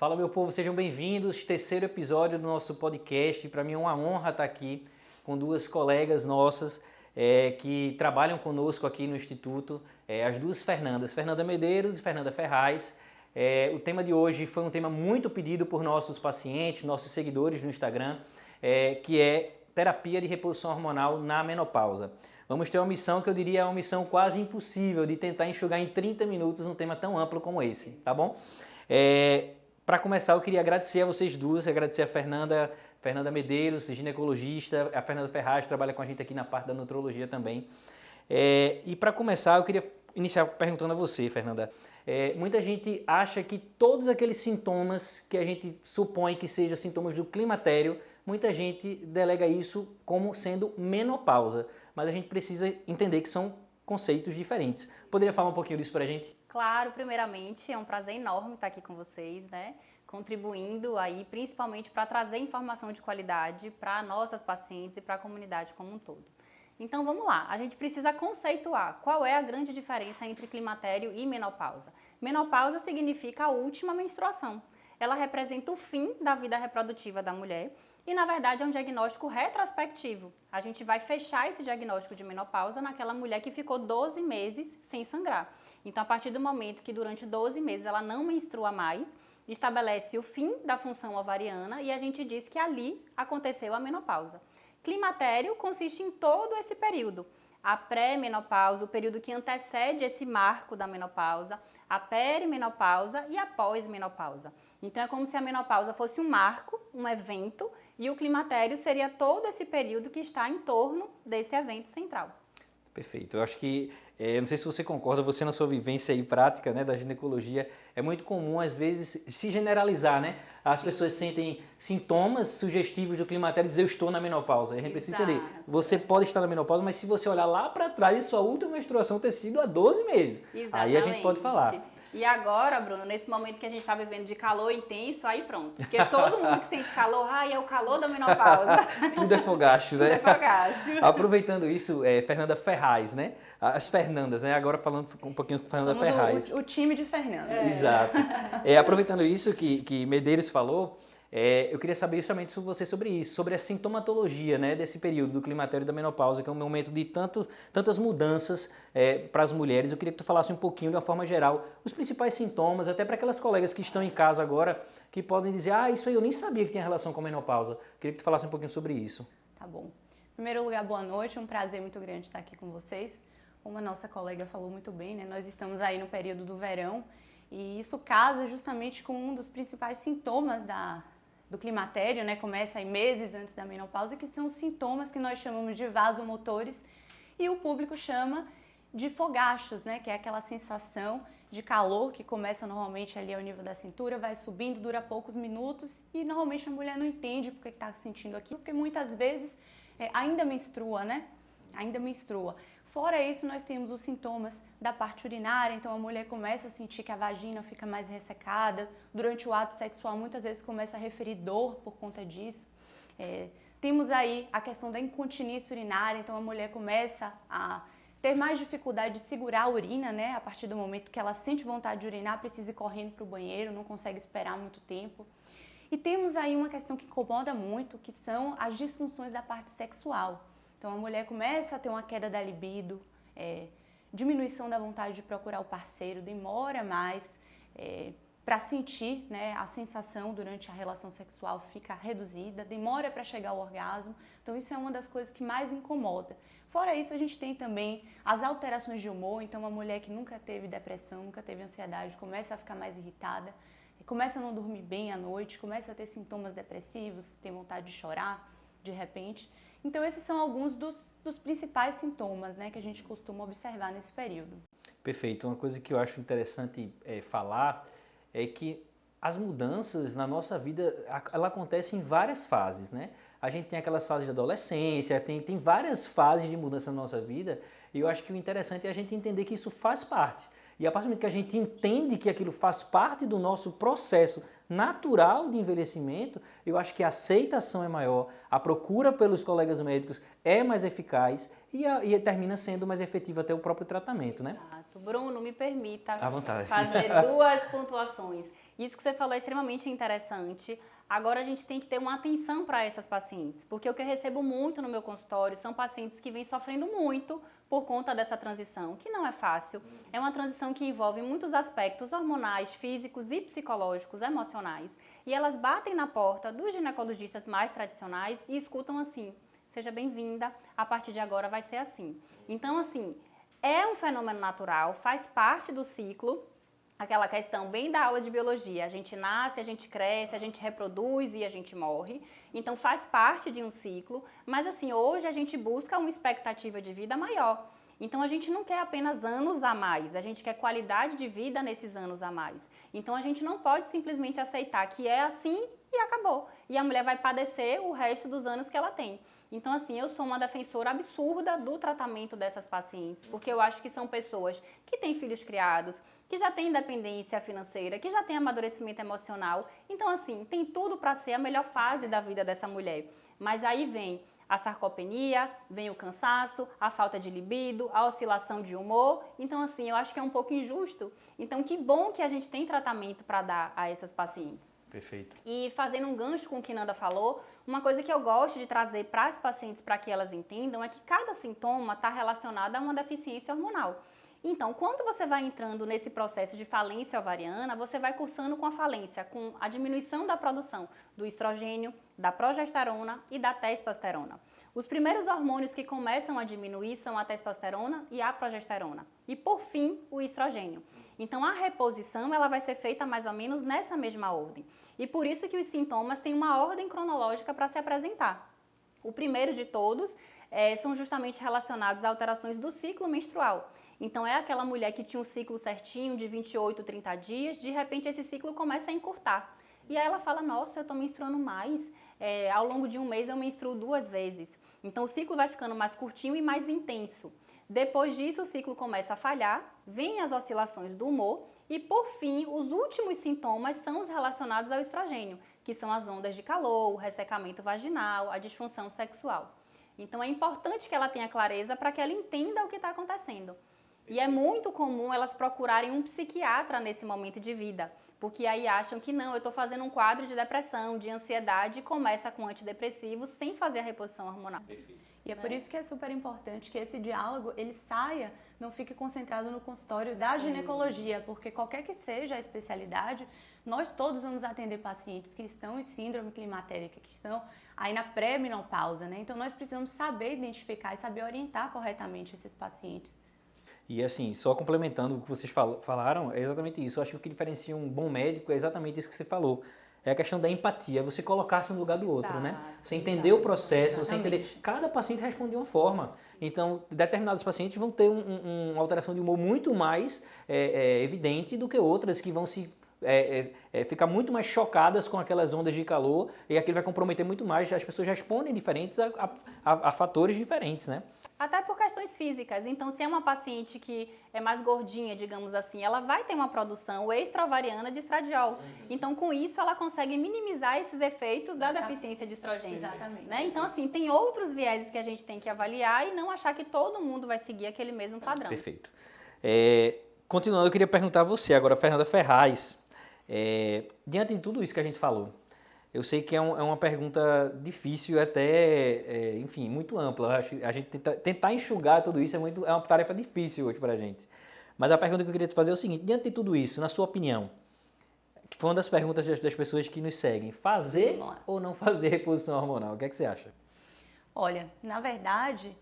Fala, meu povo, sejam bem-vindos. Terceiro episódio do nosso podcast. Para mim é uma honra estar aqui com duas colegas nossas que trabalham conosco aqui no Instituto, as duas Fernandas, Fernanda Medeiros e Fernanda Ferraz. O tema de hoje foi um tema muito pedido por nossos pacientes, nossos seguidores no Instagram, que é terapia de reposição hormonal na menopausa. Vamos ter uma missão que eu diria é uma missão quase impossível de tentar enxugar em 30 minutos um tema tão amplo como esse, tá bom? Para começar, eu queria agradecer a vocês duas, agradecer a Fernanda Medeiros, ginecologista, a Fernanda Ferraz, que trabalha com a gente aqui na parte da nutrologia também. E para começar, eu queria iniciar perguntando a você, Fernanda. Muita gente acha que todos aqueles sintomas que a gente supõe que sejam sintomas do climatério, muita gente delega isso como sendo menopausa, mas a gente precisa entender que são conceitos diferentes. Poderia falar um pouquinho disso pra gente? Claro, primeiramente é um prazer enorme estar aqui com vocês, né? Contribuindo aí principalmente para trazer informação de qualidade para nossas pacientes e para a comunidade como um todo. Então vamos lá, a gente precisa conceituar qual é a grande diferença entre climatério e menopausa. Menopausa significa a última menstruação. Ela representa o fim da vida reprodutiva da mulher e, na verdade, é um diagnóstico retrospectivo. A gente vai fechar esse diagnóstico de menopausa naquela mulher que ficou 12 meses sem sangrar. Então, a partir do momento que durante 12 meses ela não menstrua mais, estabelece o fim da função ovariana e a gente diz que ali aconteceu a menopausa. Climatério consiste em todo esse período. A pré-menopausa, o período que antecede esse marco da menopausa, a perimenopausa e a pós-menopausa. Então é como se a menopausa fosse um marco, um evento, e o climatério seria todo esse período que está em torno desse evento central. Perfeito. Eu acho que, não sei se você concorda, você na sua vivência aí prática, né, da ginecologia, é muito comum às vezes se generalizar, né? As pessoas sentem sintomas sugestivos do climatério e dizer eu estou na menopausa. A gente precisa entender, você pode estar na menopausa, mas se você olhar lá para trás, sua última menstruação ter sido há 12 meses. Exatamente. Aí a gente pode falar. E agora, Bruno, nesse momento que a gente está vivendo de calor intenso, aí pronto. Porque todo mundo que sente calor, é o calor da menopausa. Tudo é fogacho, né? Tudo é fogacho. Aproveitando isso, Fernanda Ferraz, né? As Fernandas, né? Agora falando um pouquinho com Fernanda Ferraz. O time de Fernanda. Exato. Aproveitando isso que Medeiros falou, eu queria saber justamente sobre você sobre isso, sobre a sintomatologia, né, desse período do climatério e da menopausa, que é um momento de tantas mudanças para as mulheres. Eu queria que tu falasse um pouquinho, de uma forma geral, os principais sintomas, até para aquelas colegas que estão em casa agora, que podem dizer, isso aí eu nem sabia que tinha relação com a menopausa. Eu queria que tu falasse um pouquinho sobre isso. Tá bom. Em primeiro lugar, boa noite, um prazer muito grande estar aqui com vocês. Como a nossa colega falou muito bem, né, nós estamos aí no período do verão e isso casa justamente com um dos principais sintomas do climatério, né, começa aí meses antes da menopausa, que são os sintomas que nós chamamos de vasomotores e o público chama de fogachos, né, que é aquela sensação de calor que começa normalmente ali ao nível da cintura, vai subindo, dura poucos minutos e normalmente a mulher não entende porque está sentindo aquilo, porque muitas vezes ainda menstrua, né? Ainda menstrua. Fora isso, nós temos os sintomas da parte urinária, então a mulher começa a sentir que a vagina fica mais ressecada, durante o ato sexual muitas vezes começa a referir dor por conta disso. Temos aí a questão da incontinência urinária, então a mulher começa a ter mais dificuldade de segurar a urina, né? A partir do momento que ela sente vontade de urinar, precisa ir correndo para o banheiro, não consegue esperar muito tempo. E temos aí uma questão que incomoda muito, que são as disfunções da parte sexual. Então a mulher começa a ter uma queda da libido, diminuição da vontade de procurar o parceiro, demora mais para sentir, né, a sensação durante a relação sexual fica reduzida, demora para chegar ao orgasmo, então isso é uma das coisas que mais incomoda. Fora isso, a gente tem também as alterações de humor, então uma mulher que nunca teve depressão, nunca teve ansiedade, começa a ficar mais irritada, começa a não dormir bem à noite, começa a ter sintomas depressivos, tem vontade de chorar de repente. Então esses são alguns dos principais sintomas, né, que a gente costuma observar nesse período. Perfeito. Uma coisa que eu acho interessante falar é que as mudanças na nossa vida, ela acontece em várias fases, né? A gente tem aquelas fases de adolescência, tem várias fases de mudança na nossa vida, e eu acho que o interessante é a gente entender que isso faz parte. E a partir do momento que a gente entende que aquilo faz parte do nosso processo natural de envelhecimento, eu acho que a aceitação é maior, a procura pelos colegas médicos é mais eficaz e termina sendo mais efetivo até o próprio tratamento, né? Exato. Certo. Bruno, me permita À vontade. fazer duas pontuações. Isso que você falou é extremamente interessante. Agora a gente tem que ter uma atenção para essas pacientes, porque o que eu recebo muito no meu consultório são pacientes que vêm sofrendo muito por conta dessa transição, que não é fácil. É uma transição que envolve muitos aspectos hormonais, físicos e psicológicos, emocionais. E elas batem na porta dos ginecologistas mais tradicionais e escutam assim: seja bem-vinda, a partir de agora vai ser assim. Então, assim, é um fenômeno natural, faz parte do ciclo. Aquela questão bem da aula de biologia, a gente nasce, a gente cresce, a gente reproduz e a gente morre, então faz parte de um ciclo, mas assim, hoje a gente busca uma expectativa de vida maior, então a gente não quer apenas anos a mais, a gente quer qualidade de vida nesses anos a mais, então a gente não pode simplesmente aceitar que é assim e acabou, e a mulher vai padecer o resto dos anos que ela tem. Então, assim, eu sou uma defensora absurda do tratamento dessas pacientes, porque eu acho que são pessoas que têm filhos criados, que já têm independência financeira, que já têm amadurecimento emocional. Então, assim, tem tudo para ser a melhor fase da vida dessa mulher. Mas aí vem a sarcopenia, vem o cansaço, a falta de libido, a oscilação de humor. Então, assim, eu acho que é um pouco injusto. Então, que bom que a gente tem tratamento para dar a essas pacientes. Perfeito. E fazendo um gancho com o que Nanda falou, uma coisa que eu gosto de trazer para as pacientes para que elas entendam é que cada sintoma está relacionado a uma deficiência hormonal. Então, quando você vai entrando nesse processo de falência ovariana, você vai cursando com a falência, com a diminuição da produção do estrogênio, da progesterona e da testosterona. Os primeiros hormônios que começam a diminuir são a testosterona e a progesterona. E, por fim, o estrogênio. Então, a reposição ela vai ser feita mais ou menos nessa mesma ordem. E por isso que os sintomas têm uma ordem cronológica para se apresentar. O primeiro de todos são justamente relacionados a alterações do ciclo menstrual. Então, é aquela mulher que tinha um ciclo certinho de 28, 30 dias, de repente esse ciclo começa a encurtar. E aí ela fala, nossa, eu estou menstruando mais, ao longo de um mês eu menstruo 2 vezes. Então, o ciclo vai ficando mais curtinho e mais intenso. Depois disso, o ciclo começa a falhar, vêm as oscilações do humor e, por fim, os últimos sintomas são os relacionados ao estrogênio, que são as ondas de calor, o ressecamento vaginal, a disfunção sexual. Então, é importante que ela tenha clareza para que ela entenda o que está acontecendo. E é muito comum elas procurarem um psiquiatra nesse momento de vida, porque aí acham que não, eu estou fazendo um quadro de depressão, de ansiedade, e começa com antidepressivos sem fazer a reposição hormonal. E é por isso que é super importante que esse diálogo, ele saia, não fique concentrado no consultório da ginecologia, porque qualquer que seja a especialidade, nós todos vamos atender pacientes que estão em síndrome climatérica, que estão aí na pré-menopausa, né? Então nós precisamos saber identificar e saber orientar corretamente esses pacientes. E assim, só complementando o que vocês falaram, é exatamente isso. Eu acho que o que diferencia um bom médico é exatamente isso que você falou. É a questão da empatia, você colocar-se no lugar do outro, né? Você entender o processo, você entender... Cada paciente responde de uma forma. Então, determinados pacientes vão ter uma alteração de humor muito mais evidente do que outras que vão se... ficar muito mais chocadas com aquelas ondas de calor e aquilo vai comprometer muito mais. As pessoas respondem diferentes a fatores diferentes, né? Até por questões físicas. Então, se é uma paciente que é mais gordinha, digamos assim, ela vai ter uma produção extra-ovariana de estradiol. Então, com isso, ela consegue minimizar esses efeitos da deficiência de estrogênio. Exatamente. Né? Então, assim, tem outros vieses que a gente tem que avaliar e não achar que todo mundo vai seguir aquele mesmo padrão. Perfeito. Continuando, eu queria perguntar a você agora, Fernanda Ferraz. Diante de tudo isso que a gente falou, eu sei que é uma pergunta difícil e até, enfim, muito ampla. A gente tentar enxugar tudo isso é uma tarefa difícil hoje para a gente. Mas a pergunta que eu queria te fazer é o seguinte, diante de tudo isso, na sua opinião, que foi uma das perguntas das pessoas que nos seguem, fazer ou não fazer reposição hormonal? O que é que você acha? Olha, na verdade,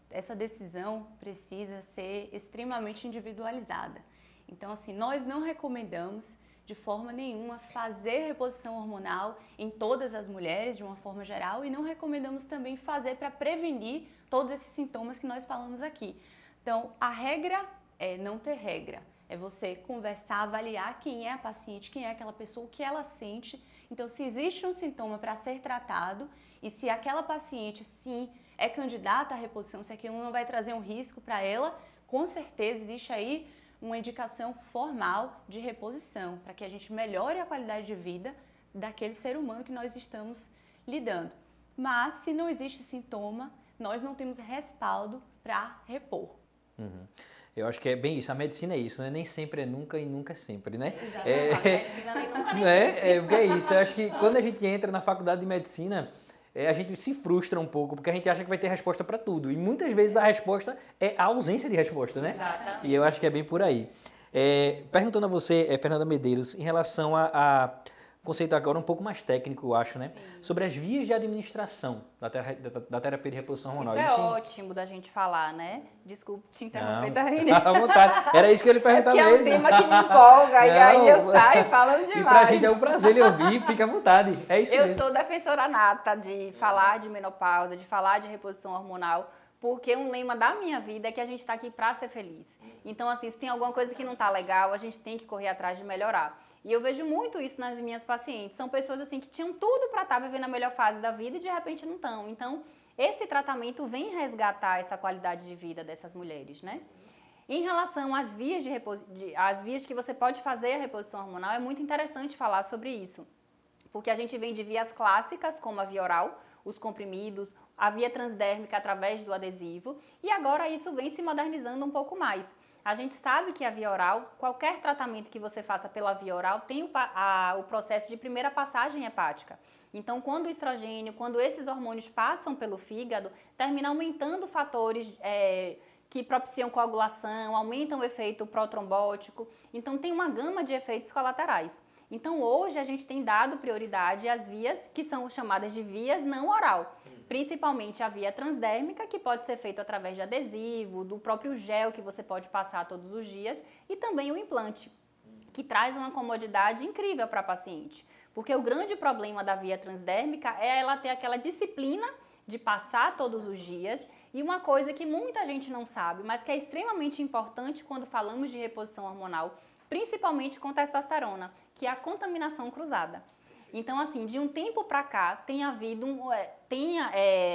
essa decisão precisa ser extremamente individualizada. Então, assim, nós não recomendamos de forma nenhuma fazer reposição hormonal em todas as mulheres, de uma forma geral, e não recomendamos também fazer para prevenir todos esses sintomas que nós falamos aqui. Então, a regra é não ter regra, é você conversar, avaliar quem é a paciente, quem é aquela pessoa, o que ela sente. Então, se existe um sintoma para ser tratado e se aquela paciente, sim, é candidata à reposição, se aquilo não vai trazer um risco para ela, com certeza existe aí uma indicação formal de reposição, para que a gente melhore a qualidade de vida daquele ser humano que nós estamos lidando. Mas, se não existe sintoma, nós não temos respaldo para repor. Uhum. Eu acho que é bem isso, a medicina é isso, né? Nem sempre é nunca e nunca é sempre, né? Exatamente. A medicina nem nunca nem Né? sempre. Porque é isso, eu acho que quando a gente entra na faculdade de medicina, a gente se frustra um pouco, porque a gente acha que vai ter resposta para tudo. E muitas vezes a resposta é a ausência de resposta, né? Exatamente. E eu acho que é bem por aí. Perguntando a você, Fernanda Medeiros, em relação a conceito agora um pouco mais técnico, eu acho, né? Sim. Sobre as vias de administração da terapia de reposição hormonal. Isso é ótimo da gente falar, né? Desculpe te interromper, Não, Daiane. à vontade. Era isso que eu ia lhe perguntar Que é um mesmo. tema que me empolga, e aí eu Não. saio falando demais. E pra gente é um prazer lhe ouvir, fica à vontade. É isso Eu mesmo. sou defensora nata de falar de menopausa, de falar de reposição hormonal, porque um lema da minha vida é que a gente está aqui para ser feliz. Então, assim, se tem alguma coisa que não está legal, a gente tem que correr atrás de melhorar. E eu vejo muito isso nas minhas pacientes. São pessoas assim que tinham tudo para estar vivendo a melhor fase da vida e de repente não estão. Então, esse tratamento vem resgatar essa qualidade de vida dessas mulheres, né? Em relação às vias, às vias que você pode fazer a reposição hormonal, é muito interessante falar sobre isso. Porque a gente vem de vias clássicas, como a via oral, os comprimidos, a via transdérmica através do adesivo, e agora isso vem se modernizando um pouco mais. A gente sabe que a via oral, qualquer tratamento que você faça pela via oral, tem o processo de primeira passagem hepática. Então, quando o estrogênio, quando esses hormônios passam pelo fígado, termina aumentando fatores que propiciam coagulação, aumentam o efeito protrombótico. Então, tem uma gama de efeitos colaterais. Então, hoje a gente tem dado prioridade às vias que são chamadas de vias não oral. Principalmente a via transdérmica, que pode ser feita através de adesivo, do próprio gel que você pode passar todos os dias, e também o implante, que traz uma comodidade incrível para a paciente. Porque o grande problema da via transdérmica é ela ter aquela disciplina de passar todos os dias, e uma coisa que muita gente não sabe, mas que é extremamente importante quando falamos de reposição hormonal, principalmente com testosterona, que é a contaminação cruzada. Então, assim, de um tempo para cá, tem havido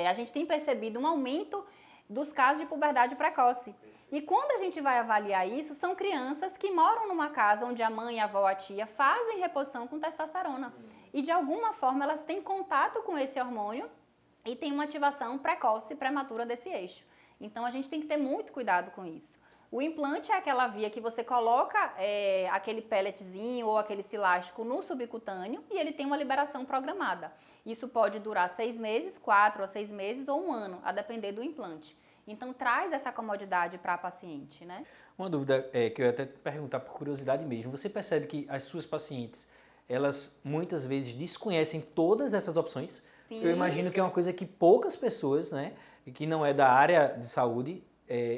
a gente tem percebido um aumento dos casos de puberdade precoce. E quando a gente vai avaliar isso, são crianças que moram numa casa onde a mãe, a avó, a tia fazem reposição com testosterona. E, de alguma forma, elas têm contato com esse hormônio e tem uma ativação precoce e prematura desse eixo. Então, a gente tem que ter muito cuidado com isso. O implante é aquela via que você coloca aquele pelletzinho ou aquele silástico no subcutâneo e ele tem uma liberação programada. Isso pode durar 6 meses, 4 a 6 meses ou 1 ano, a depender do implante. Então, traz essa comodidade para a paciente, né? Uma dúvida que eu ia até perguntar por curiosidade mesmo. Você percebe que as suas pacientes, elas muitas vezes desconhecem todas essas opções? Sim. Eu imagino que é uma coisa que poucas pessoas, né, que não é da área de saúde,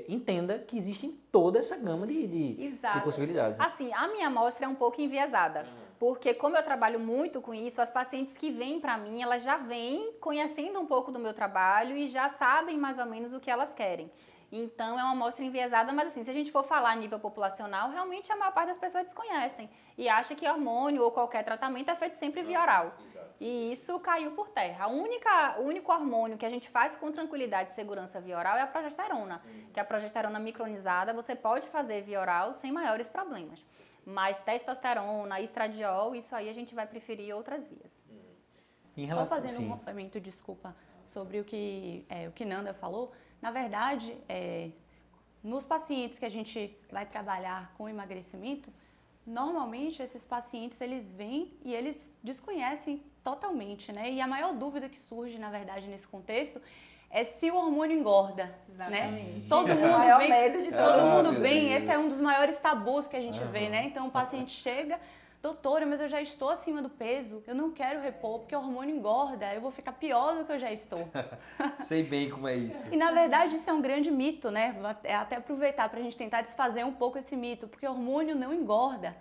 entenda que existe toda essa gama de possibilidades. Assim, a minha amostra é um pouco enviesada, porque como eu trabalho muito com isso, as pacientes que vêm para mim, elas já vêm conhecendo um pouco do meu trabalho e já sabem mais ou menos o que elas querem. Então, é uma amostra enviesada, mas assim, se a gente for falar a nível populacional, realmente a maior parte das pessoas desconhecem e acha que hormônio ou qualquer tratamento é feito sempre via oral. E isso caiu por terra. O único hormônio que a gente faz com tranquilidade e segurança via oral é a progesterona, que a progesterona micronizada você pode fazer via oral sem maiores problemas. Mas testosterona, estradiol, isso aí a gente vai preferir outras vias. Só fazendo um complemento, desculpa, sobre o que Nanda falou. Na verdade, nos pacientes que a gente vai trabalhar com emagrecimento, normalmente esses pacientes eles vêm e eles desconhecem totalmente, né? E a maior dúvida que surge, na verdade, nesse contexto é se o hormônio engorda, né? Todo mundo vem, esse é um dos maiores tabus que a gente vê, né? Então o paciente chega, doutora, mas eu já estou acima do peso, eu não quero repor porque o hormônio engorda, eu vou ficar pior do que eu já estou. Sei bem como é isso. E na verdade isso é um grande mito, né? Até aproveitar para a gente tentar desfazer um pouco esse mito, porque o hormônio não engorda.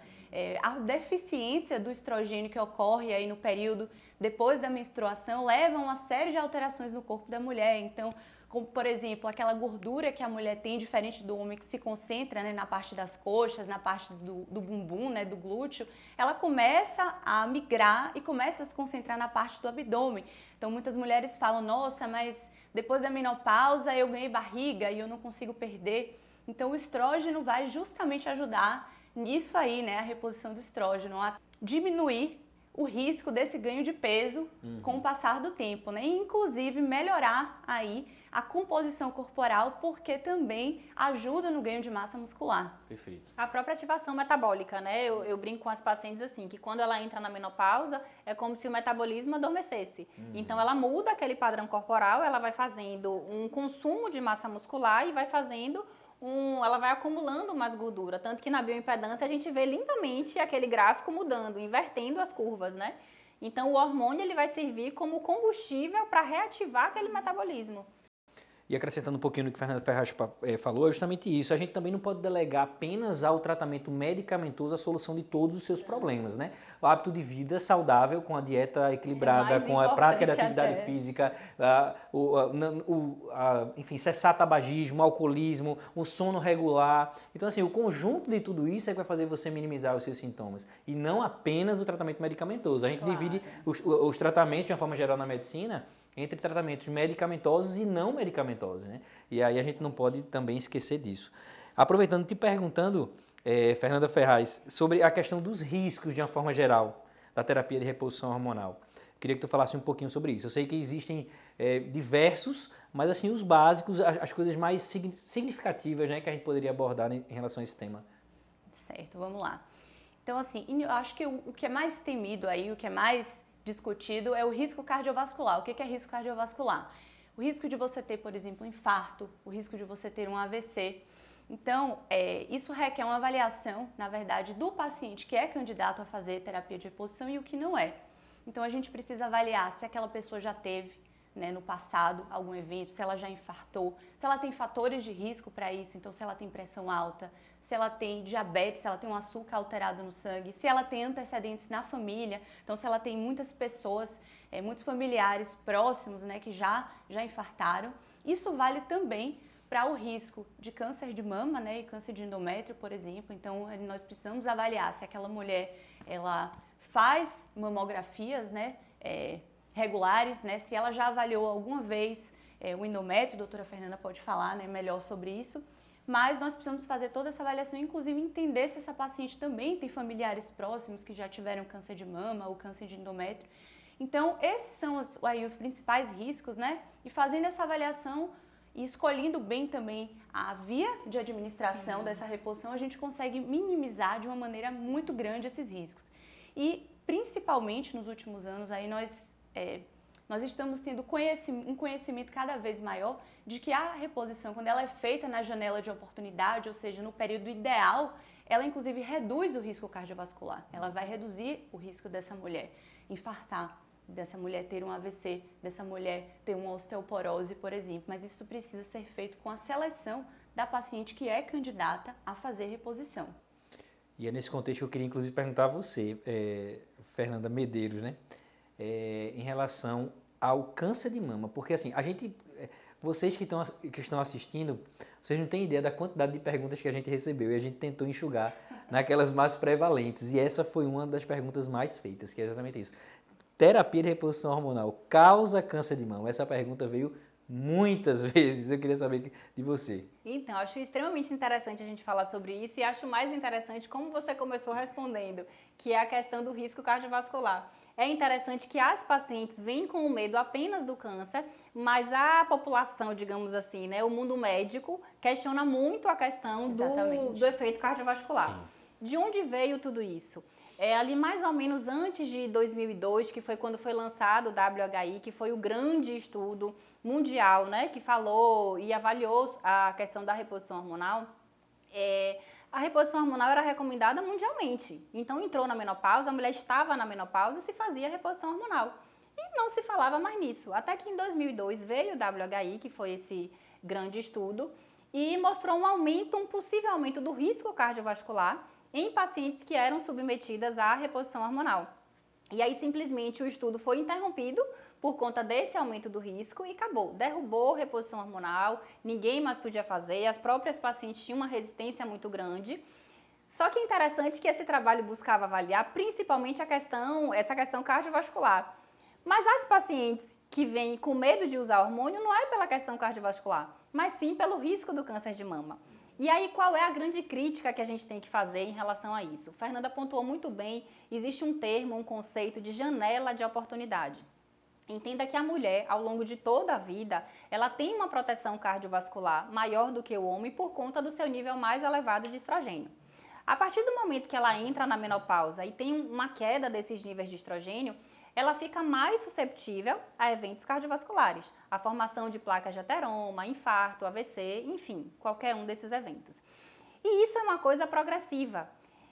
A deficiência do estrogênio que ocorre aí no período depois da menstruação leva a uma série de alterações no corpo da mulher. Então, como por exemplo, aquela gordura que a mulher tem diferente do homem que se concentra, né, na parte das coxas, na parte do bumbum, né, do glúteo, ela começa a migrar e começa a se concentrar na parte do abdômen. Então muitas mulheres falam, nossa, mas depois da menopausa eu ganhei barriga e eu não consigo perder. Então o estrógeno vai justamente ajudar nisso aí, né, a reposição do estrógeno, a diminuir o risco desse ganho de peso com o passar do tempo, né? E, inclusive, melhorar aí a composição corporal, porque também ajuda no ganho de massa muscular. Perfeito. A própria ativação metabólica, né? Eu brinco com as pacientes assim, que quando ela entra na menopausa, é como se o metabolismo adormecesse. Então, ela muda aquele padrão corporal, ela vai fazendo um consumo de massa muscular e vai fazendo ela vai acumulando mais gordura. Tanto que na bioimpedância a gente vê lindamente aquele gráfico mudando, invertendo as curvas, né? Então, o hormônio ele vai servir como combustível para reativar aquele metabolismo. E acrescentando um pouquinho no que a Fernanda Ferraz falou, é justamente isso. A gente também não pode delegar apenas ao tratamento medicamentoso a solução de todos os seus problemas, né? O hábito de vida saudável, com a dieta equilibrada, com a prática da atividade física, enfim, cessar tabagismo, alcoolismo, o sono regular. Então, assim, o conjunto de tudo isso é que vai fazer você minimizar os seus sintomas. E não apenas o tratamento medicamentoso. A gente divide os tratamentos, de uma forma geral, na medicina, entre tratamentos medicamentosos e não medicamentosos, né? E aí a gente não pode também esquecer disso. Aproveitando, te perguntando, Fernanda Ferraz, sobre a questão dos riscos, de uma forma geral, da terapia de reposição hormonal. Queria que tu falasse um pouquinho sobre isso. Eu sei que existem diversos, mas assim, os básicos, as coisas mais significativas, né, que a gente poderia abordar em relação a esse tema. Certo, vamos lá. Então, assim, eu acho que o que é mais temido aí, o que é mais discutido é o risco cardiovascular. O que é risco cardiovascular? O risco de você ter, por exemplo, um infarto, o risco de você ter um AVC. Então, isso requer uma avaliação, na verdade, do paciente que é candidato a fazer terapia de reposição e o que não é. Então, a gente precisa avaliar se aquela pessoa já teve, né, no passado algum evento, se ela já infartou, se ela tem fatores de risco para isso, então se ela tem pressão alta, se ela tem diabetes, se ela tem um açúcar alterado no sangue, se ela tem antecedentes na família, então se ela tem muitas pessoas, muitos familiares próximos, né, que já infartaram. Isso vale também para o risco de câncer de mama, né, e câncer de endométrio, por exemplo. Então, nós precisamos avaliar se aquela mulher ela faz mamografias, né, regulares, né? Se ela já avaliou alguma vez o endométrio, a doutora Fernanda pode falar, né, melhor sobre isso, mas nós precisamos fazer toda essa avaliação, inclusive entender se essa paciente também tem familiares próximos que já tiveram câncer de mama ou câncer de endométrio. Então, esses são os principais riscos, né? E fazendo essa avaliação e escolhendo bem também a via de administração dessa reposição, a gente consegue minimizar de uma maneira muito grande esses riscos. E, principalmente nos últimos anos, aí nós estamos tendo um conhecimento cada vez maior de que a reposição, quando ela é feita na janela de oportunidade, ou seja, no período ideal, ela inclusive reduz o risco cardiovascular. Ela vai reduzir o risco dessa mulher infartar, dessa mulher ter um AVC, dessa mulher ter uma osteoporose, por exemplo. Mas isso precisa ser feito com a seleção da paciente que é candidata a fazer reposição. E é nesse contexto que eu queria inclusive perguntar a você, Fernanda Medeiros, né? Em relação ao câncer de mama, porque assim, vocês que estão assistindo, vocês não têm ideia da quantidade de perguntas que a gente recebeu e a gente tentou enxugar naquelas mais prevalentes, e essa foi uma das perguntas mais feitas, que é exatamente isso. Terapia de reposição hormonal causa câncer de mama? Essa pergunta veio muitas vezes, eu queria saber de você. Então, acho extremamente interessante a gente falar sobre isso e acho mais interessante como você começou respondendo, que é a questão do risco cardiovascular. É interessante que as pacientes vêm com o medo apenas do câncer, mas a população, digamos assim, né, o mundo médico, questiona muito a questão do efeito cardiovascular. Sim. De onde veio tudo isso? Ali mais ou menos antes de 2002, que foi quando foi lançado o WHI, que foi o grande estudo mundial, né, que falou e avaliou a questão da reposição hormonal, a reposição hormonal era recomendada mundialmente. Então, entrou na menopausa, a mulher estava na menopausa e se fazia reposição hormonal. E não se falava mais nisso. Até que em 2002 veio o WHI, que foi esse grande estudo, e mostrou um possível aumento do risco cardiovascular em pacientes que eram submetidas à reposição hormonal. E aí, simplesmente, o estudo foi interrompido por conta desse aumento do risco e acabou. Derrubou a reposição hormonal, ninguém mais podia fazer, as próprias pacientes tinham uma resistência muito grande. Só que é interessante que esse trabalho buscava avaliar principalmente essa questão cardiovascular. Mas as pacientes que vêm com medo de usar hormônio não é pela questão cardiovascular, mas sim pelo risco do câncer de mama. E aí, qual é a grande crítica que a gente tem que fazer em relação a isso? Fernanda pontuou muito bem, existe um termo, um conceito de janela de oportunidade. Entenda que a mulher, ao longo de toda a vida, ela tem uma proteção cardiovascular maior do que o homem por conta do seu nível mais elevado de estrogênio. A partir do momento que ela entra na menopausa e tem uma queda desses níveis de estrogênio, ela fica mais susceptível a eventos cardiovasculares, a formação de placas de ateroma, infarto, AVC, enfim, qualquer um desses eventos. E isso é uma coisa progressiva.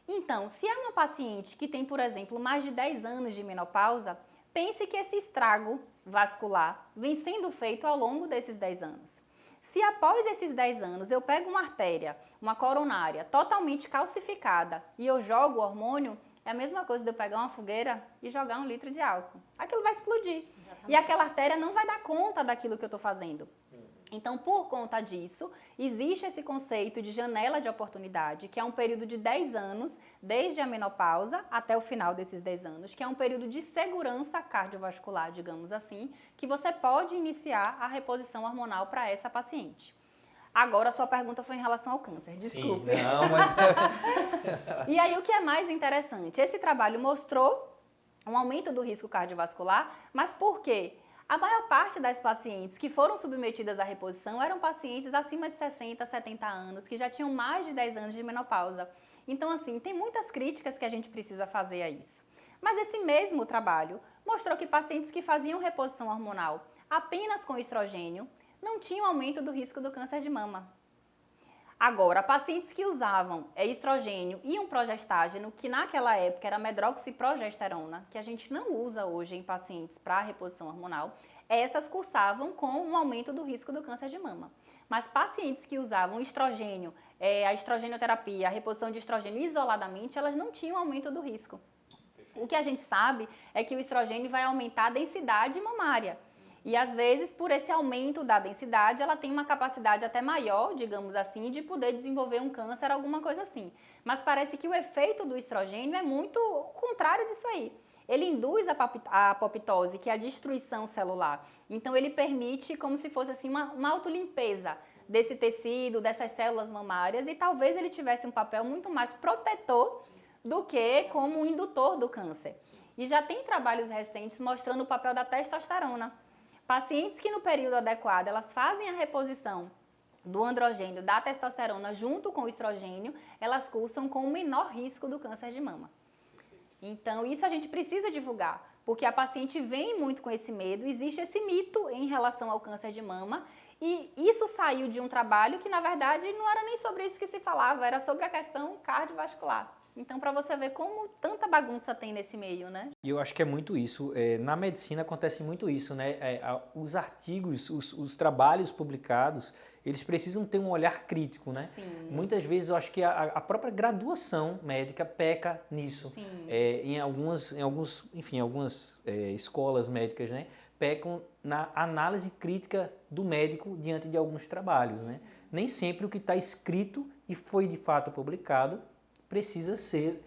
Então, se é uma paciente que tem, por exemplo, mais de 10 anos de menopausa, pense que esse estrago vascular vem sendo feito ao longo desses 10 anos. Se após esses 10 anos eu pego uma artéria, uma coronária totalmente calcificada e eu jogo o hormônio, é a mesma coisa de eu pegar uma fogueira e jogar 1 litro de álcool. Aquilo vai explodir. Exatamente. E aquela artéria não vai dar conta daquilo que eu estou fazendo. Então, por conta disso, existe esse conceito de janela de oportunidade, que é um período de 10 anos, desde a menopausa até o final desses 10 anos, que é um período de segurança cardiovascular, digamos assim, que você pode iniciar a reposição hormonal para essa paciente. Agora, a sua pergunta foi em relação ao câncer, desculpe. Sim, não, mas... E aí, o que é mais interessante? Esse trabalho mostrou um aumento do risco cardiovascular, mas por quê? A maior parte das pacientes que foram submetidas à reposição eram pacientes acima de 60, 70 anos, que já tinham mais de 10 anos de menopausa. Então, assim, tem muitas críticas que a gente precisa fazer a isso. Mas esse mesmo trabalho mostrou que pacientes que faziam reposição hormonal apenas com estrogênio não tinham aumento do risco do câncer de mama. Agora, pacientes que usavam estrogênio e um progestágeno, que naquela época era medroxiprogesterona, que a gente não usa hoje em pacientes para reposição hormonal, essas cursavam com um aumento do risco do câncer de mama. Mas pacientes que usavam estrogênio, a estrogenoterapia, a reposição de estrogênio isoladamente, elas não tinham aumento do risco. O que a gente sabe é que o estrogênio vai aumentar a densidade mamária. E às vezes, por esse aumento da densidade, ela tem uma capacidade até maior, digamos assim, de poder desenvolver um câncer, alguma coisa assim. Mas parece que o efeito do estrogênio é muito o contrário disso aí. Ele induz a apoptose, que é a destruição celular. Então, ele permite como se fosse assim, uma autolimpeza desse tecido, dessas células mamárias, e talvez ele tivesse um papel muito mais protetor do que como um indutor do câncer. E já tem trabalhos recentes mostrando o papel da testosterona. Pacientes que no período adequado elas fazem a reposição do androgênio, da testosterona junto com o estrogênio, elas cursam com o menor risco do câncer de mama. Então isso a gente precisa divulgar, porque a paciente vem muito com esse medo, existe esse mito em relação ao câncer de mama e isso saiu de um trabalho que na verdade não era nem sobre isso que se falava, era sobre a questão cardiovascular. Então, para você ver como tanta bagunça tem nesse meio, né? E eu acho que é muito isso. Na medicina acontece muito isso, né? Os artigos, os trabalhos publicados, eles precisam ter um olhar crítico, né? Sim. Muitas vezes eu acho que a própria graduação médica peca nisso. Sim. Em algumas escolas médicas, né? Pecam na análise crítica do médico diante de alguns trabalhos, né? Nem sempre o que está escrito e foi de fato publicado precisa ser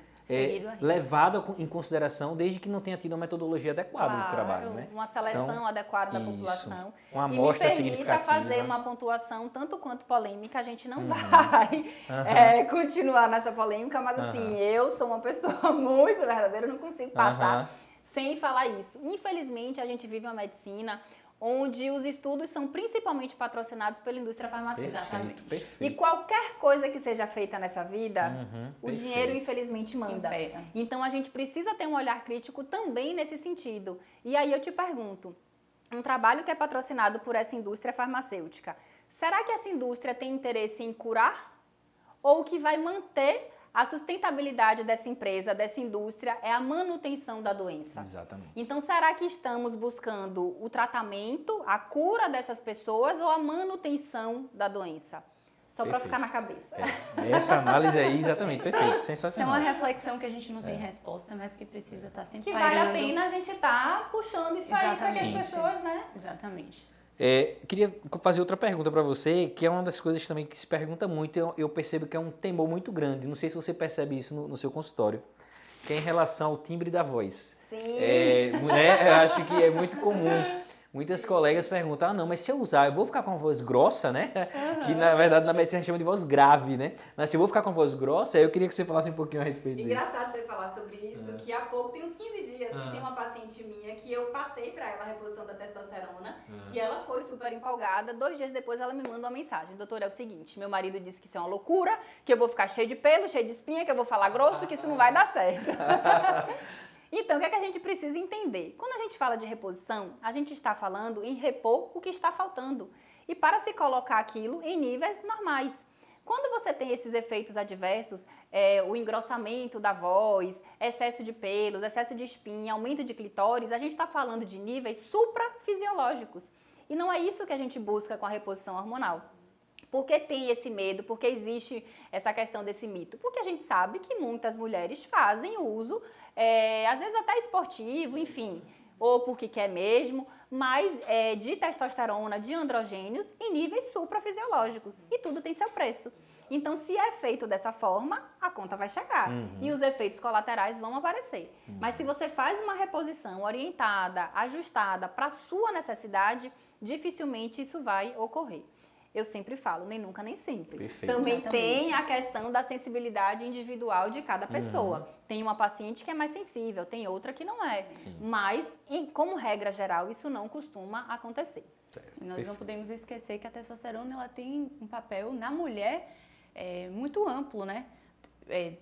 levado em consideração desde que não tenha tido uma metodologia adequada de trabalho, né? Uma seleção adequada da população. Uma amostra significativa. E me permita fazer uma pontuação tanto quanto polêmica, a gente não vai continuar nessa polêmica, mas assim, eu sou uma pessoa muito verdadeira, eu não consigo passar sem falar isso. Infelizmente, a gente vive uma medicina onde os estudos são principalmente patrocinados pela indústria farmacêutica. Perfeito. E qualquer coisa que seja feita nessa vida, o dinheiro infelizmente manda. Então a gente precisa ter um olhar crítico também nesse sentido. E aí eu te pergunto, um trabalho que é patrocinado por essa indústria farmacêutica, será que essa indústria tem interesse em curar? Ou que vai manter a sustentabilidade dessa empresa, dessa indústria, é a manutenção da doença. Exatamente. Então, será que estamos buscando o tratamento, a cura dessas pessoas ou a manutenção da doença? Só para ficar na cabeça. Essa análise aí, exatamente, perfeito, sensacional. Isso é uma reflexão que a gente não tem resposta, mas que precisa estar sempre que parando. Vale a pena a gente estar puxando isso aí para que as pessoas, né? Exatamente. Queria fazer outra pergunta para você, que é uma das coisas também que se pergunta muito, eu percebo que é um temor muito grande, não sei se você percebe isso no seu consultório, que é em relação ao timbre da voz. Sim. Eu acho que é muito comum muitas colegas perguntam, não, mas se eu usar, eu vou ficar com a voz grossa, né? Que na verdade na medicina a gente chama de voz grave, né? Mas se eu vou ficar com a voz grossa, eu queria que você falasse um pouquinho a respeito disso. Engraçado você falar sobre isso, que há pouco, tem uns 15 dias, que tem uma paciente minha que eu passei para ela a reposição da testosterona e ela foi super empolgada. 2 dias depois ela me manda uma mensagem: doutora, é o seguinte, meu marido disse que isso é uma loucura, que eu vou ficar cheio de pelo, cheio de espinha, que eu vou falar grosso, que isso não vai dar certo. Então, o que é que a gente precisa entender? Quando a gente fala de reposição, a gente está falando em repor o que está faltando e para se colocar aquilo em níveis normais. Quando você tem esses efeitos adversos, o engrossamento da voz, excesso de pelos, excesso de espinha, aumento de clitóris, a gente está falando de níveis suprafisiológicos. E não é isso que a gente busca com a reposição hormonal. Por que tem esse medo? Por que existe essa questão desse mito? Porque a gente sabe que muitas mulheres fazem uso, às vezes até esportivo, enfim, ou porque quer mesmo, mas de testosterona, de androgênios em níveis suprafisiológicos. E tudo tem seu preço. Então, se é feito dessa forma, a conta vai chegar. E os efeitos colaterais vão aparecer. Mas se você faz uma reposição orientada, ajustada para a sua necessidade, dificilmente isso vai ocorrer. Eu sempre falo, nem nunca, nem sempre. Perfeito. Também Exatamente. tem a questão da sensibilidade individual de cada pessoa. Tem uma paciente que é mais sensível, tem outra que não é. Sim. Mas, como regra geral, isso não costuma acontecer. E nós não podemos esquecer que a testosterona ela tem um papel na mulher muito amplo, né?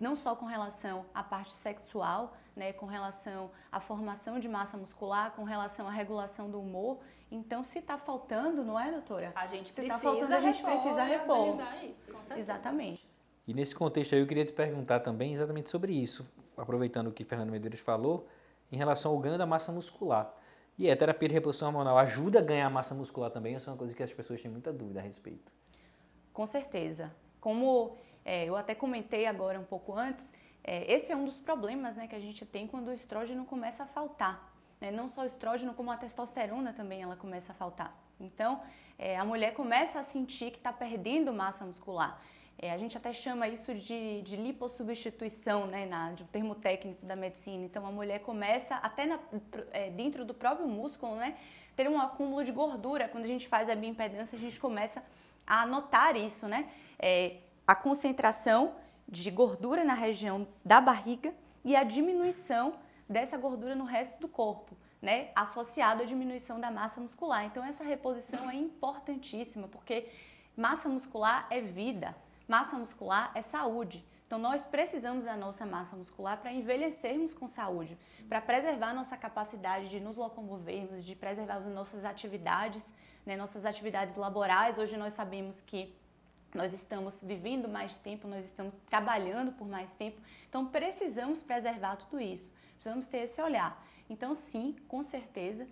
Não só com relação à parte sexual, né? Com relação à formação de massa muscular, com relação à regulação do humor. Então, se está faltando, não é, doutora? A gente Se precisa está faltando, a gente precisa repor. organizar isso, com certeza. Exatamente. E nesse contexto aí eu queria te perguntar também exatamente sobre isso, aproveitando o que Fernando Medeiros falou, em relação ao ganho da massa muscular. E a terapia de reposição hormonal ajuda a ganhar massa muscular também? Isso é uma coisa que as pessoas têm muita dúvida a respeito. Com certeza. Como eu até comentei agora um pouco antes, esse é um dos problemas, né, que a gente tem quando o estrógeno começa a faltar. Né? Não só o estrógeno, como a testosterona também ela começa a faltar. Então, a mulher começa a sentir que está perdendo massa muscular. A gente até chama isso de lipossubstituição, né, de um termo técnico da medicina. Então, a mulher começa, até dentro do próprio músculo, né, ter um acúmulo de gordura. Quando a gente faz a bioimpedância, a gente começa a notar isso, né? A concentração de gordura na região da barriga e a diminuição dessa gordura no resto do corpo, né? Associado à diminuição da massa muscular. Então, essa reposição é importantíssima, porque massa muscular é vida, massa muscular é saúde. Então, nós precisamos da nossa massa muscular para envelhecermos com saúde, para preservar nossa capacidade de nos locomovermos, de preservar nossas atividades, né, nossas atividades laborais. Hoje nós sabemos que nós estamos vivendo mais tempo, nós estamos trabalhando por mais tempo, então precisamos preservar tudo isso, precisamos ter esse olhar. Então, sim, com certeza,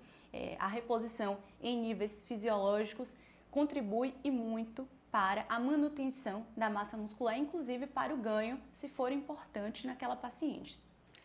a reposição em níveis fisiológicos contribui e muito para a manutenção da massa muscular, inclusive para o ganho, se for importante naquela paciente.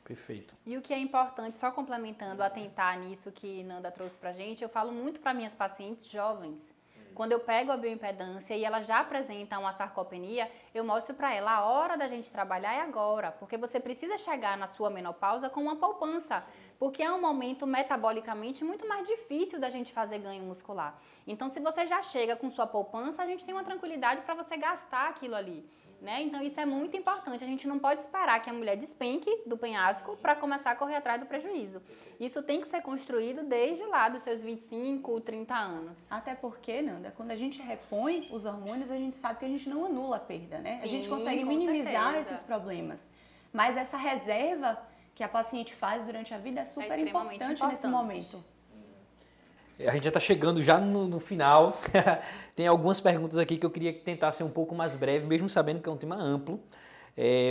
Perfeito. E o que é importante, só complementando, atentar nisso que Nanda trouxe pra gente, eu falo muito para minhas pacientes jovens. Quando eu pego a bioimpedância e ela já apresenta uma sarcopenia, eu mostro para ela a hora da gente trabalhar é agora, porque você precisa chegar na sua menopausa com uma poupança, porque é um momento metabolicamente muito mais difícil da gente fazer ganho muscular. Então, se você já chega com sua poupança, a gente tem uma tranquilidade para você gastar aquilo ali. Né? Então, isso é muito importante. A gente não pode esperar que a mulher despenque do penhasco para começar a correr atrás do prejuízo. Isso tem que ser construído desde lá dos seus 25, 30 anos. Até porque, Nanda, quando a gente repõe os hormônios, a gente sabe que a gente não anula a perda, né? Sim, a gente consegue com minimizar certeza. esses problemas. Mas essa reserva que a paciente faz durante a vida é super extremamente importante nesse importante. momento. A gente já está chegando já no final. Tem algumas perguntas aqui que eu queria tentar ser um pouco mais breve, mesmo sabendo que é um tema amplo.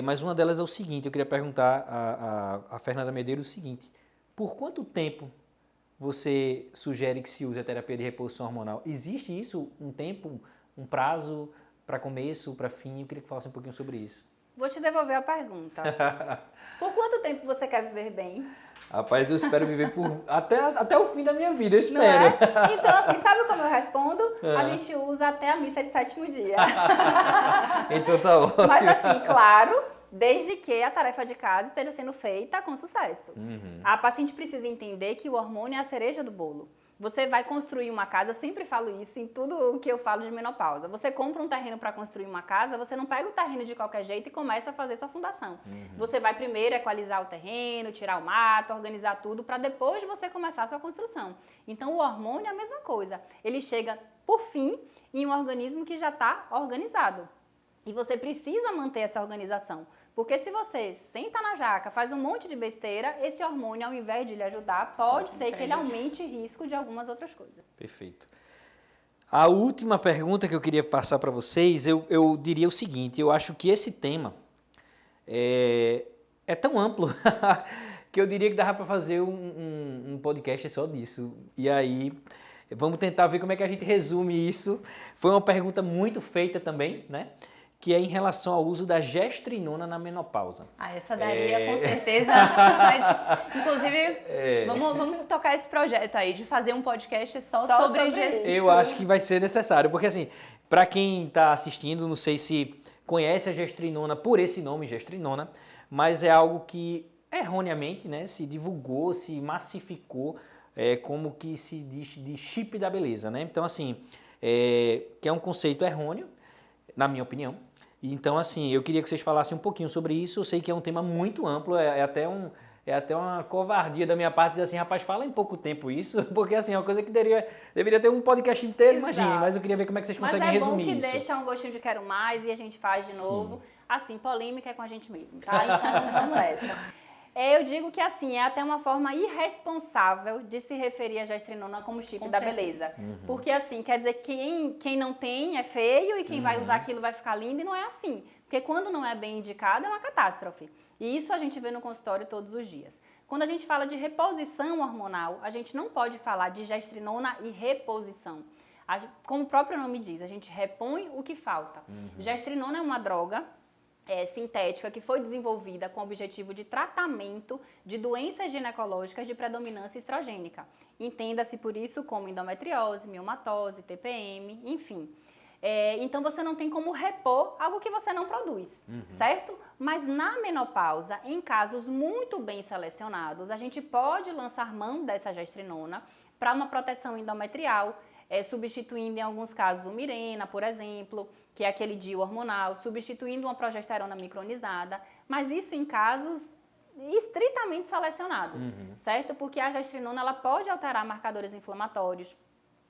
Mas uma delas é o seguinte, eu queria perguntar a Fernanda Medeiros o seguinte: por quanto tempo você sugere que se use a terapia de reposição hormonal? Existe isso, um tempo, um prazo para começo, para fim? Eu queria que falasse um pouquinho sobre isso. Vou te devolver a pergunta. Por quanto tempo você quer viver bem? Rapaz, eu espero viver até o fim da minha vida, eu Não espero. é? Então, assim, sabe como eu respondo? A gente usa até a missa de 7º dia. Então tá ótimo. Mas assim, claro, desde que a tarefa de casa esteja sendo feita com sucesso. A paciente precisa entender que o hormônio é a cereja do bolo. Você vai construir uma casa, eu sempre falo isso em tudo o que eu falo de menopausa. Você compra um terreno para construir uma casa, você não pega o terreno de qualquer jeito e começa a fazer sua fundação. Você vai primeiro equalizar o terreno, tirar o mato, organizar tudo, para depois você começar a sua construção. Então, o hormônio é a mesma coisa. Ele chega, por fim, em um organismo que já está organizado. E você precisa manter essa organização. Porque se você senta na jaca, faz um monte de besteira, esse hormônio, ao invés de lhe ajudar, pode ser que ele aumente risco de algumas outras coisas. Perfeito. A última pergunta que eu queria passar para vocês, eu diria o seguinte, eu acho que esse tema é tão amplo que eu diria que dava para fazer um podcast só disso. E aí, vamos tentar ver como é que a gente resume isso. Foi uma pergunta muito feita também, né? Que é em relação ao uso da gestrinona na menopausa. Essa daria com certeza. Inclusive, vamos tocar esse projeto aí, de fazer um podcast só sobre isso. Eu acho que vai ser necessário, porque assim, para quem está assistindo, não sei se conhece a gestrinona por esse nome, gestrinona, mas é algo que erroneamente, né, se divulgou, se massificou, como que se diz de chip da beleza, né? Então assim, que é um conceito errôneo, na minha opinião. Então, assim, eu queria que vocês falassem um pouquinho sobre isso. Eu sei que é um tema muito amplo, é até uma covardia da minha parte dizer assim, rapaz, fala em pouco tempo isso, porque assim, é uma coisa que deveria ter um podcast inteiro, imagine, mas eu queria ver como é que vocês conseguem resumir isso. Mas é bom que deixa um gostinho de quero mais e a gente faz de novo. Assim, polêmica é com a gente mesmo, tá? Então, vamos nessa. Eu digo que assim, é até uma forma irresponsável de se referir à gestrinona como chip da beleza. Porque assim, quer dizer que quem não tem é feio e quem vai usar aquilo vai ficar lindo, e não é assim. Porque quando não é bem indicado é uma catástrofe. E isso a gente vê no consultório todos os dias. Quando a gente fala de reposição hormonal, a gente não pode falar de gestrinona e reposição. Como o próprio nome diz, a gente repõe o que falta. Gestrinona é uma droga sintética que foi desenvolvida com o objetivo de tratamento de doenças ginecológicas de predominância estrogênica. Entenda-se por isso como endometriose, miomatose, TPM, enfim. Então você não tem como repor algo que você não produz, certo? Mas na menopausa, em casos muito bem selecionados, a gente pode lançar mão dessa gestrinona para uma proteção endometrial, substituindo em alguns casos o Mirena, por exemplo, que é aquele DIU hormonal, substituindo uma progesterona micronizada, mas isso em casos estritamente selecionados, certo? Porque a gestrinona ela pode alterar marcadores inflamatórios,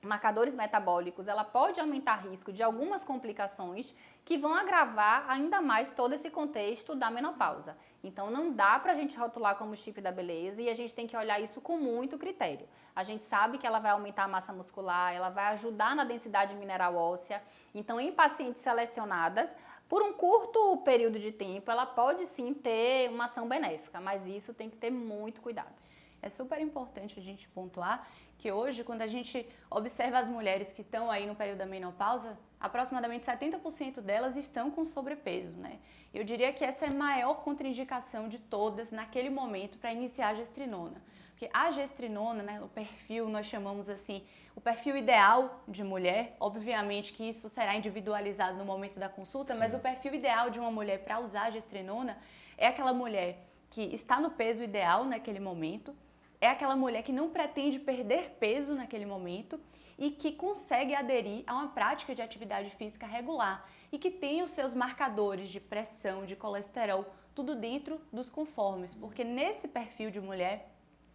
marcadores metabólicos, ela pode aumentar risco de algumas complicações que vão agravar ainda mais todo esse contexto da menopausa. Então não dá pra gente rotular como chip da beleza e a gente tem que olhar isso com muito critério. A gente sabe que ela vai aumentar a massa muscular, ela vai ajudar na densidade mineral óssea. Então em pacientes selecionadas, por um curto período de tempo, ela pode sim ter uma ação benéfica, mas isso tem que ter muito cuidado. É super importante a gente pontuar que hoje, quando a gente observa as mulheres que estão aí no período da menopausa, aproximadamente 70% delas estão com sobrepeso, né? Eu diria que essa é a maior contraindicação de todas naquele momento para iniciar a gestrinona. Porque a gestrinona, né, o perfil, nós chamamos assim, o perfil ideal de mulher, obviamente que isso será individualizado no momento da consulta, mas o perfil ideal de uma mulher para usar a gestrinona é aquela mulher que está no peso ideal naquele momento, é aquela mulher que não pretende perder peso naquele momento e que consegue aderir a uma prática de atividade física regular e que tem os seus marcadores de pressão, de colesterol, tudo dentro dos conformes, porque nesse perfil de mulher,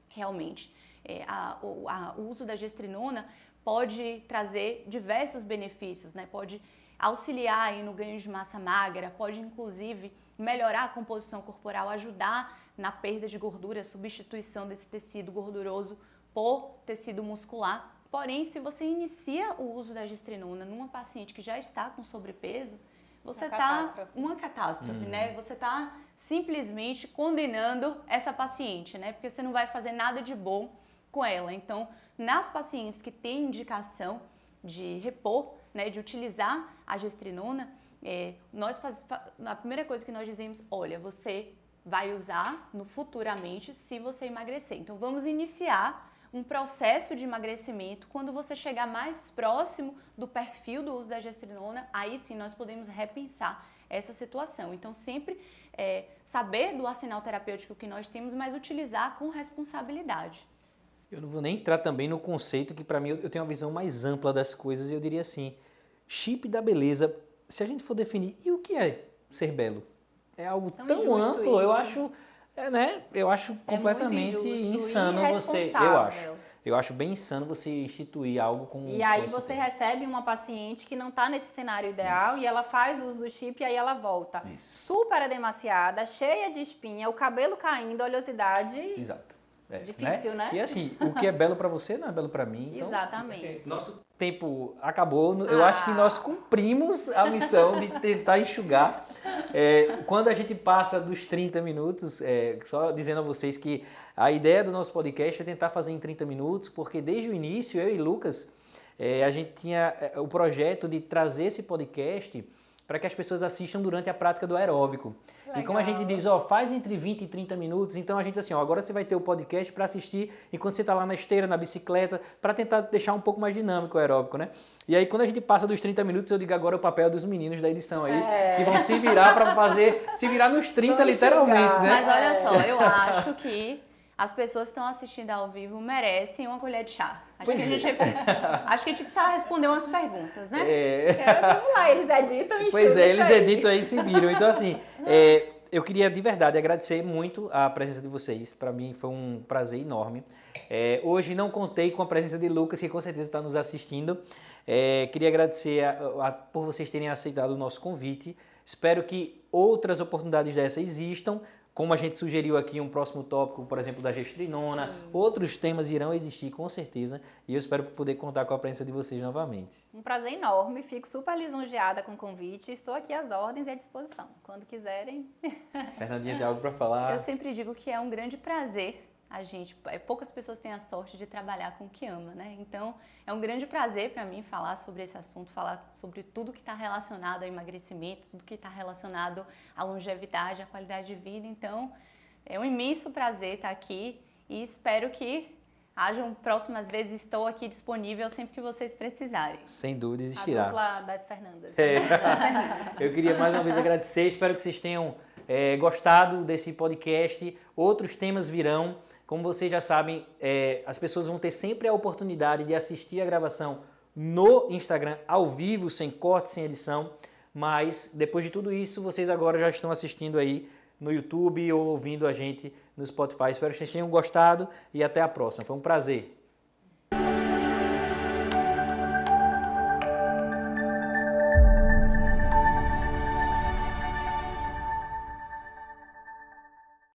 realmente, o uso da gestrinona pode trazer diversos benefícios, né? Pode auxiliar aí no ganho de massa magra, pode inclusive melhorar a composição corporal, ajudar na perda de gordura, substituição desse tecido gorduroso por tecido muscular. Porém, se você inicia o uso da gestrinona numa paciente que já está com sobrepeso, você está uma catástrofe, né? Você está simplesmente condenando essa paciente, né? Porque você não vai fazer nada de bom com ela. Então, nas pacientes que têm indicação de repor, né, de utilizar a gestrinona, a primeira coisa que nós dizemos, olha, você vai usar futuramente se você emagrecer. Então, vamos iniciar um processo de emagrecimento. Quando você chegar mais próximo do perfil do uso da gestrinona, aí sim nós podemos repensar essa situação. Então, sempre saber do arsenal terapêutico que nós temos, mas utilizar com responsabilidade. Eu não vou nem entrar também no conceito que para mim eu tenho uma visão mais ampla das coisas e eu diria assim, chip da beleza, se a gente for definir, e o que é ser belo? É algo tão amplo, eu acho, eu acho completamente insano você, eu acho bem insano você instituir algo com E aí você recebe uma paciente que não está nesse cenário ideal e ela faz uso do chip e aí ela volta super edemaciada, cheia de espinha, o cabelo caindo, oleosidade. Exato. Difícil, né? E assim, o que é belo para você não é belo para mim. Então, exatamente. Nosso tempo acabou. Eu acho que nós cumprimos a missão de tentar enxugar. Quando a gente passa dos 30 minutos, só dizendo a vocês que a ideia do nosso podcast é tentar fazer em 30 minutos, porque desde o início, eu e Lucas, a gente tinha o projeto de trazer esse podcast para que as pessoas assistam durante a prática do aeróbico. Legal. E como a gente diz, faz entre 20 e 30 minutos, então a gente assim, agora você vai ter o podcast para assistir enquanto você está lá na esteira, na bicicleta, para tentar deixar um pouco mais dinâmico o aeróbico, né? E aí quando a gente passa dos 30 minutos, eu digo agora o papel dos meninos da edição aí, que vão se virar para se virar nos 30 literalmente, né? Mas olha só, eu acho que as pessoas que estão assistindo ao vivo merecem uma colher de chá. Acho que a gente precisa responder umas perguntas, né? Vamos lá, eles editam e Pois eles editam aí e se viram. Então, assim, eu queria de verdade agradecer muito a presença de vocês. Para mim foi um prazer enorme. Hoje não contei com a presença de Lucas, que com certeza está nos assistindo. Queria agradecer por vocês terem aceitado o nosso convite. Espero que outras oportunidades dessas existam. Como a gente sugeriu aqui, um próximo tópico, por exemplo, da gestrinona. Sim. Outros temas irão existir, com certeza. E eu espero poder contar com a presença de vocês novamente. Um prazer enorme. Fico super lisonjeada com o convite. Estou aqui às ordens e à disposição. Quando quiserem. Fernandinha, tem algo para falar? Eu sempre digo que é um grande prazer. Poucas pessoas têm a sorte de trabalhar com o que ama, né? Então, é um grande prazer para mim falar sobre esse assunto, falar sobre tudo que está relacionado ao emagrecimento, tudo que está relacionado à longevidade, à qualidade de vida. Então, é um imenso prazer estar aqui e espero que hajam próximas vezes. Estou aqui disponível sempre que vocês precisarem. Sem dúvida existirá. A dupla das Fernandas. Eu queria mais uma vez agradecer, espero que vocês tenham gostado desse podcast. Outros temas virão. Como vocês já sabem, as pessoas vão ter sempre a oportunidade de assistir a gravação no Instagram, ao vivo, sem corte, sem edição. Mas, depois de tudo isso, vocês agora já estão assistindo aí no YouTube ou ouvindo a gente no Spotify. Espero que vocês tenham gostado e até a próxima. Foi um prazer.